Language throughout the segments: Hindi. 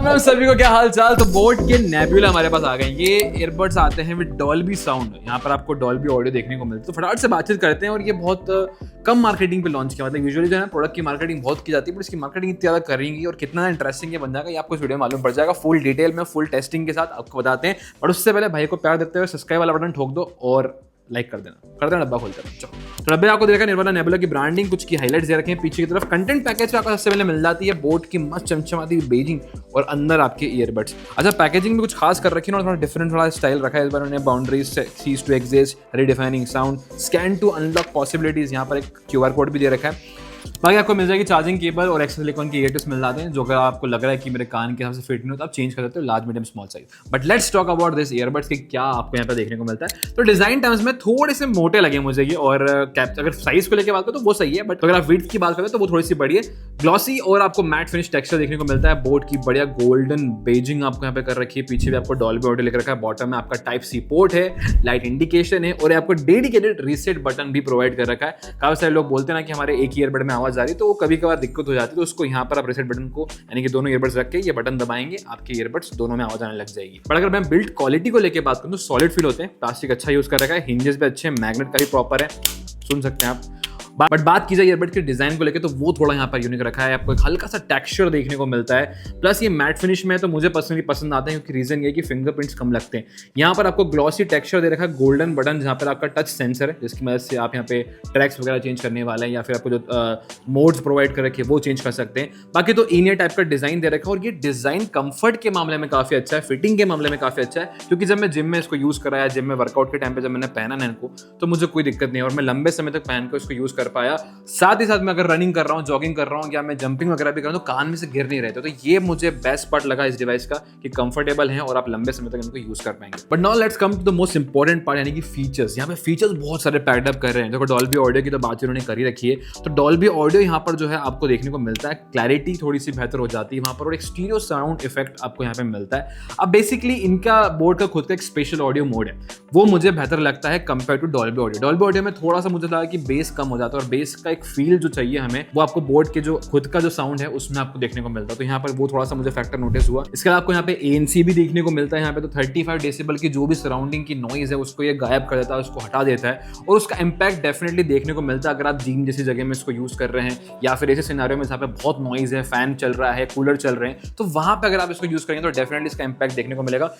मैम सभी को क्या हाल चाल। तो बोट के नेबुला हमारे पास आ गए। ये ईयरबड्स आते हैं विद डॉल्बी साउंड। यहाँ पर आपको डॉल्बी ऑडियो देखने को मिलती है। तो फटाफट से बातचीत करते हैं। और ये बहुत कम मार्केटिंग पे लॉन्च किया, मतलब यूजुअली जो है प्रोडक्ट की मार्केटिंग बहुत की जाती है, बट इसकी मार्केटिंग इतनी ज़्यादा करेंगी और कितना इंटरेस्टिंग ये बन जाएगा ये आपको इस वीडियो में मालूम पड़ जाएगा। फुल डिटेल में फुल टेस्टिंग के साथ आपको बताते हैं। बट उससे पहले भाई को प्यार देते हुए सब्सक्राइब वाला बटन ठोक दो और लाइक कर देना डब्बा खोलते हैं। तो डब्बे आपको देखा निर्वाला नेबुला की ब्रांडिंग, कुछ की हाइलाइट्स दे रखे हैं पीछे की तरफ। कंटेंट पैकेज पे आपको सबसे पहले मिल जाती है बोट की मस्त चमचमाती बेजिंग और अंदर आपके ईयरबड्स। अच्छा, पैकेजिंग में कुछ खास कर रखी है और थोड़ा डिफरेंट थोड़ा स्टाइल रखा है इस बार उन्होंने। Boundaries cease to exist, redefining sound, scan to unlock possibilities. यहाँ पर एक क्यूआर कोड भी दे रखा है। बाकी आपको मिल जाएगी चार्जिंग केबल और एक्स्ट्रा सिलिकॉन की ईयरटिप्स मिल जाते हैं, जो अगर आपको लग रहा है कि मेरे कान के हिसाब से फिट नहीं होता आप चेंज कर सकते हो, large medium small size. But let's talk about this earbuds की क्या आपको यहाँ पे देखने को मिलता है। तो डिजाइन टर्म्स में थोड़े से मोटे लगे मुझे ये, और कैप अगर साइज को लेकर बात करो तो वो सही है, बट अगर आप विड्थ की बात करें तो वो थोड़ी सी बड़ी है। ग्लॉसी और आपको मैट फिनिश टेक्सचर देखने को मिलता है। बोट की बढ़िया गोल्डन बेजिंग आपको यहाँ पे कर रखी है। पीछे भी आपको डॉल्बी ऑडियो लिख रखा है। बॉटम में आपका टाइप सी पोर्ट है, लाइट इंडिकेशन है और आपको डेडिकेटेड रीसेट बटन भी प्रोवाइड कर रखा है। काफी सारे लोग बोलते हैं ना कि हमारे एक ईयरबड में आवाज आ रही है, तो वो कभी कभार दिक्कत हो जाती है। तो उसको यहाँ पर आप रीसेट बटन को यानी कि दोनों ईयरबड्स रख के ये बटन दबाएंगे, आपके ईयरबड्स दोनों में आवाज आने लग जाएगी। पर अगर मैं बिल्ड क्वालिटी को लेकर बात करूँ तो सॉलिड फील होते हैं। प्लास्टिक अच्छा यूज कर रखा है, हिंजेस भी अच्छे हैं, मैग्नेट का भी प्रॉपर है, सुन सकते हैं आप। बट बात की जाए ईयरबड के डिजाइन को लेकर तो वो थोड़ा यहाँ पर यूनिक रखा है। आपको एक हल्का सा टेक्सचर देखने को मिलता है। प्लस ये मैट फिनिश में तो मुझे पर्सनली पसंद आते हैं, क्योंकि रीजन ये है कि फिंगरप्रिंट्स कम लगते हैं। यहाँ पर आपको ग्लॉसी टेक्सचर दे रखा है, गोल्डन बटन जहाँ पर आपका टच सेंसर है, जिसकी मदद से आप यहाँ पे ट्रैक्स वगैरह चेंज करने वाले हैं या फिर आपको जो मोड्स प्रोवाइड कर रखे हैं वो चेंज कर सकते हैं। बाकी तो इनियर टाइप का डिजाइन दे रखा है। और ये डिजाइन कंफर्ट के मामले में काफी अच्छा है, फिटिंग के मामले में काफी अच्छा है, क्योंकि जब मैं जिम में इसको यूज कराया, जिम में वर्कआउट के टाइम पे जब मैंने पहना ना इनको, तो मुझे कोई दिक्कत नहीं है और मैं लंबे समय तक पहन कर इसको यूज कर पाया। साथ ही साथ मैं अगर रनिंग कर रहा हूँ, जॉगिंग कर रहा हूँ या मैं जंपिंग वगैरह भी कर रहा हूँ तो कान में से गिर नहीं रहते। तो ये मुझे बेस्ट पार्ट लगा इस डिवाइस का कि कंफर्टेबल है और आप लंबे समय तक इनको यूज कर पाएंगे। But now let's come to the most important part, यानी कि फीचर्स। यहाँ पे फीचर्स बहुत सारे पैड अप कर रहे हैं। देखो डॉल्बी ऑडियो की तो बात उन्होंने करी रखी है, तो डॉल्बी ऑडियो यहाँ पर जो है आपको देखने को मिलता है। क्लैरिटी थोड़ी सी बेहतर हो जाती है वहाँ पर और एक स्टीरियो साउंड इफेक्ट आपको यहाँ पे मिलता है। अब बेसिकली इनका बोर्ड का खुद का एक स्पेशल ऑडियो मोड है, वो मुझे बेहतर लगता है compare to Dolby audio. Dolby audio में थोड़ा सा मुझे लगा कि बेस कम हो जाता है और बेस का एक फील जो चाहिए हमें वो आपको बोर्ड के जो खुद का जो साउंड है उसमें आपको देखने को मिलता है। तो यहाँ पर वो थोड़ा सा मुझे फैक्टर नोटिस हुआ। इसके अलावा आपको यहाँ पे ANC भी देखने को मिलता है। यहाँ पे तो 35 डेसिबल की जो भी सराउंडिंग की नॉइज है उसको ये गायब कर देता है, उसको हटा देता है और उसका इंपैक्ट डेफिनेटली देखने को मिलता है अगर आप जिम जैसी जगह में इसको यूज कर रहे हैं या फिर ऐसे सिनेरियो में जहाँ पे बहुत नॉइज है, फैन चल रहा है, कूलर चल रहे हैं, तो वहां पर अगर आप इसको यूज करेंगे तो डेफिनेटली इसका इंपैक्ट देखने को मिलेगा।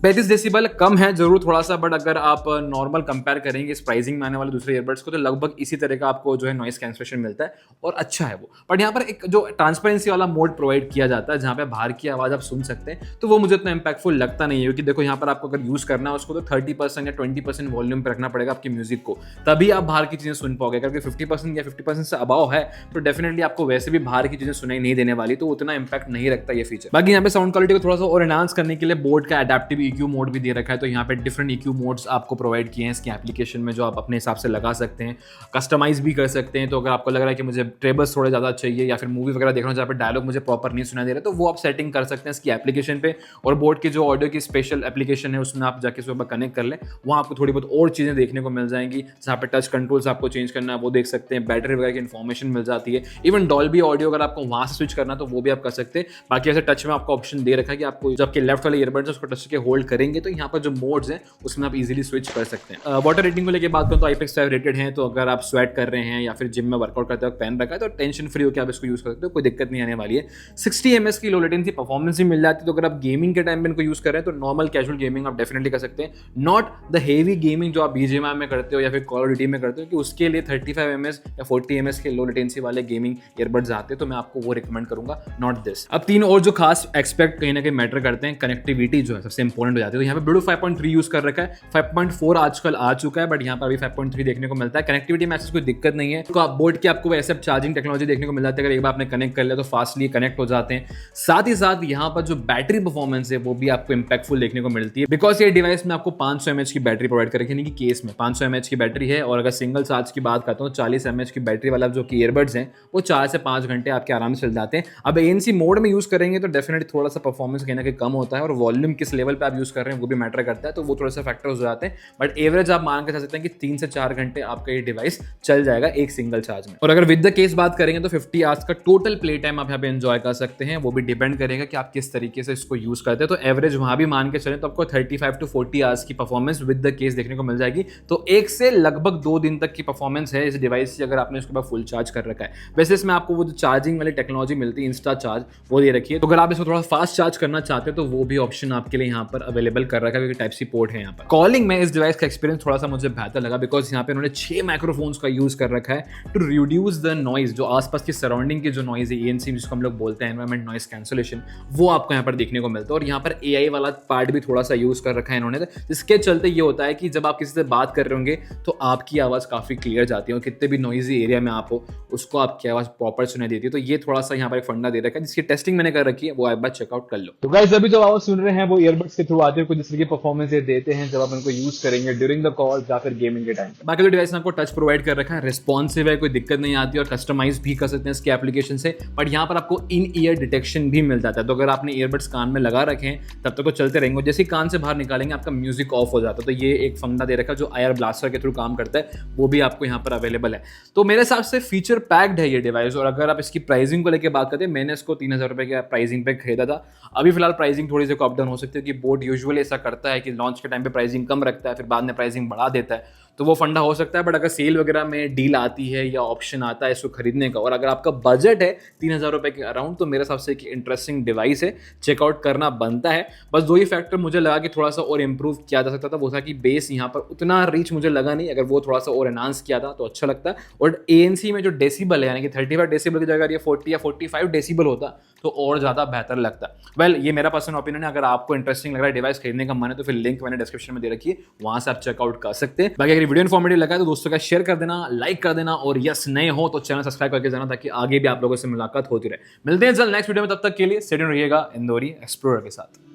35 डेसिबल कम है जरूर थोड़ा सा, बट अगर आप नॉर्मल कंपेयर करेंगे इस प्राइसिंग में आने वाले दूसरे ईयरबड्स को तो लगभग इसी तरह का आपको जो है नॉइस कैंसलेशन मिलता है और अच्छा है वो। बट यहाँ पर एक जो ट्रांसपेरेंसी वाला मोड प्रोवाइड किया जाता है जहाँ पे बाहर की आवाज़ आप सुन सकते हैं, तो वो मुझे इतना इंपैक्टफुल लगता नहीं है, क्योंकि देखो यहाँ पर आपको अगर यूज़ करना है उसको तो 30% या 20% वॉल्यूम पर रखना पड़ेगा आपकी म्यूजिक को, तभी आप बाहर की चीज़ें सुन पाओगे। अगर 50% या 50% से अबाव है तो डेफिनेटली आपको वैसे भी बाहर की चीज़ें सुनाई नहीं देने वाली, तो उतना इंपैक्ट नहीं रखता ये फीचर। बाकी यहाँ पे साउंड क्वालिटी को थोड़ा सा और एनहांस करने के लिए बोर्ड का एडेप्टिव EQ मोड भी दे रखा है। तो यहाँ पे डिफरेंट EQ मोड्स आपको प्रोवाइड किए हैं इसकी एप्लीकेशन में, जो आप अपने हिसाब से लगा सकते हैं, कस्टमाइज भी कर सकते हैं। तो अगर आपको लग रहा है कि मुझे ट्रेबल्स थोड़े ज़्यादा चाहिए या फिर मूवी वगैरह देख रहा हूँ जहाँ पे डायलॉग मुझे प्रॉपर नहीं सुना दे रहा, तो वो आप सेटिंग कर सकते हैं इसकी एप्लीकेशन पे। और बोर्ड की जो ऑडियो की स्पेशल एप्लीकेशन है उसमें आप जाके सुबह कनेक्ट कर लें, वहाँ आपको थोड़ी बहुत और चीज़ें देखने को मिल जाएंगी। जहाँ पे टच कंट्रोल्स आपको चेंज करना है वो देख सकते हैं, बैटरी वगैरह की इन्फॉर्मेशन मिल जाती है। इवन डॉल्बी ऑडियो अगर आपको वहाँ से स्विच करना तो वो भी आप कर सकते हैं। बाकी ऐसे टच में आपको ऑप्शन दे रखा है कि आपको जब आपके लेफ्ट वाले ईयरबड्स उसको टच के होल्ड करेंगे तो यहाँ पर जो मोड्स हैं उसमें आप इजीली स्विच कर सकते हैं। वाटर रेटिंग को लेकर बात करूं तो IPX5 रेटेड है, तो अगर आप स्वेट कर रहे हैं या फिर जिम में वर्कआउट करते वक्त पहन रखा है तो टेंशन फ्री होकर आप इसको यूज कर सकते हो, कोई दिक्कत नहीं आने वाली है। 60 ms की लो लेटेंसी परफॉर्मेंस भी मिल जाती है, तो अगर आप गेमिंग के टाइम में इनको यूज कर रहे हैं तो नॉर्मल कैजुअल गेमिंग आप डेफिनेटली कर सकते हैं, नॉट द हेवी गेमिंग जो आप BGMI में करते हो या फिर कॉल ऑफ ड्यूटी में करते हो, कि उसके लिए 35 ms या 40 ms के लो लेटेंसी वाले गेमिंग ईयरबड्स आते हैं, तो मैं आपको वो रिकमेंड करूंगा, नॉट दिस। अब तीन और जो खास एक्सपेक्ट कहीं ना कहीं मैटर करते हैं, कनेक्टिविटी जो है सबसे इंपॉर्टेंट हो जाती है। तो यहाँ पे ब्लूटूथ 5.3 यूज कर रखा है, 5.4 आजकल आ चुका है, बट यहाँ पर अभी 5.3 देखने को मिलता है। कनेक्टिविटी में ऐसी कोई दिक्कत नहीं है, तो बोर्ड की आपको वैसे चार्जिंग टेक्नोलॉजी देखने को मिल जाती है। अगर एक बार आपने कनेक्ट कर लिया तो फास्टली कनेक्ट हो जाते हैं। साथ ही साथ यहाँ पर जो बैटरी परफॉर्मेंस है वो भी आपको इंपैक्टफुल देखने को मिलती है, बिकॉज ये डिवाइस में आपको 500 mAh की बैटरी प्रोवाइड कर रखी है, कि केस में 500 mAh की बैटरी है। और अगर सिंगल चार्ज की बात करता हूँ 40 mAh की बैटरी वाला जो कि ईयरबड्स हैं वो 4 से 5 घंटे आपके आराम से चल जाते हैं। अब ANC मोड में यूज करेंगे तो डेफिनेटली थोड़ा सा परफॉर्मेंस कहीं ना कहीं कम होता है और वॉल्यूम किस लेवल पे आप यूज़ कर रहे हैं वो भी मैटर करता है, तो वो थोड़े से फैक्टर्स हो जाते हैं। बट एवरेज आप मान के चल सकते हैं कि 3 से 4 घंटे आपका ये डिवाइस चल जाएगा एक सिंगल चार्ज में। और अगर विद द केस बात करेंगे तो 50 आवर्स का टोटल प्ले टाइम आप यहाँ पे एंजॉय कर सकते हैं। वो भी डिपेंड करेगा कि आप किस तरीके से इसको यूज़ करते हैं। तो एवरेज वहाँ भी मान के चलें तो आपको 35 to 40 आवर्स की परफॉर्मेंस विद द केस देखने को मिल जाएगी। तो 1 से लगभग 2 दिन तक की परफॉर्मेंस है इस डिवाइस की, अगर आपने उसके बाद फुल चार्ज कर रखा है। वैसे इसमें आपको वो जो चार्जिंग वाली टेक्नोलॉजी मिलती है इंस्टा चार्ज, वो दे रखी है। तो अगर आप इसको थोड़ा फास्ट चार्ज करना चाहते हैं तो वो भी ऑप्शन आपके लिए यहाँ पर अवेलेबल कर रखा है, क्योंकि टाइप सी पोर्ट है यहाँ पर। कॉलिंग में इस डिवाइस का एक्सपीरियंस थोड़ा सा मुझे बेहतर लगा, बिकॉज यहाँ पे उन्होंने 6 माइक्रोफोन्स का यूज कर रखा है टू रिड्यूस द नॉइज, जो आसपास की सराउंडिंग की जो नॉइज है, ENC जिसको हम लोग बोलते हैं, एनवायरमेंट नॉइज कैंसलेशन, वो आपको यहाँ पर देखने को मिलता है। और यहाँ पर AI वाला पार्ट भी थोड़ा सा यूज कर रखा है इन्होंने, जिसके चलते ये होता है कि जब आप किसी से बात कर रहे होंगे तो आपकी आवाज काफी क्लियर जाती है, और कितने भी नॉइजी एरिया में आप हो उसको आपकी आवाज प्रॉपर सुनाई देती है। तो ये थोड़ा सा यहाँ पर एक फंडा दे रखा है, जिसकी टेस्टिंग मैंने कर रखी है, वो एक बार चेकआउट कर लो। तो गाइस अभी जो आवाज सुन रहे हैं वो ईयरबड्स के थ्रू आती है, कुछ जिसकी परफॉर्मेंस ये देते हैं जब आप उनको यूज करेंगे ड्यूरिंग द कॉल या फिर गेमिंग के टाइम। बाकी जो डिवाइस में आपको टच प्रोवाइड कर रखा है, रिस्पॉन्सिव है, कोई दिक्कत नहीं आती, और कस्टमाइज भी कर सकते हैं इसके एप्लीकेशन से। बट यहाँ पर आपको इन ईयर डिटेक्शन भी मिल जाता है, तो अगर आपने ईयरबड्स कान में लगा रखे हैं तब तक तो चलते रहेंगे, जैसे कान से बाहर निकालेंगे आपका म्यूजिक ऑफ हो जाता है। तो ये एक फंडा दे रखा है जो IR ब्लास्टर के थ्रू काम करता है, वो भी आपको यहाँ पर अवेलेबल है। तो मेरे हिसाब से फीचर पैक्ड है ये डिवाइस। और अगर आप इसकी प्राइसिंग को लेकर बात करते हैं, मैंने इसको 3000 रुपये के प्राइसिंग पे खरीदा था। अभी फिलहाल प्राइसिंग थोड़ी सी अप डाउन हो सकती है, कि बोट यूजुअली ऐसा करता है कि लॉन्च के टाइम पे प्राइसिंग कम रखता है, फिर बाद में प्राइसिंग बढ़ा देता है, तो वो फंडा हो सकता है। बट अगर सेल वगैरह में डील आती है या ऑप्शन आता है इसको खरीदने का, और अगर आपका बजट है 3000 रुपये के अराउंड, तो मेरे हिसाब से एक इंटरेस्टिंग डिवाइस है, चेकआउट करना बनता है। बस 2 ही फैक्टर मुझे लगा कि थोड़ा सा और इंप्रूव किया जा सकता था, वो था कि बेस यहाँ पर उतना रीच मुझे लगा नहीं, अगर वो थोड़ा सा और एनहांस किया था तो अच्छा लगता है। और ANC में जो डेसिबल है, यानी कि 35 डेसिबल की जगह ये 40 या 45 डेसिबल होता तो और ज़्यादा बेहतर लगता। वेल, ये मेरा पर्सनल ओपिनियन है। अगर आपको इंटरेस्टिंग लग रहा है डिवाइस खरीदने का मन है तो फिर लिंक मैंने डिस्क्रिप्शन में दे रखी है, वहाँ से आप चेकआउट कर सकते हैं। बाकी अगर वीडियो इन्फॉर्मेटिव लगा है तो दोस्तों का शेयर कर देना, लाइक कर देना, और यस नए हो तो चैनल सब्सक्राइब करके जाना, ताकि आगे भी आप लोगों से मुलाकात होती रहे। मिलते हैं जल्द नेक्स्ट वीडियो में, तब तक के लिए स्टे ट्यून्ड रहिएगा इंदौरी एक्सप्लोरर के साथ।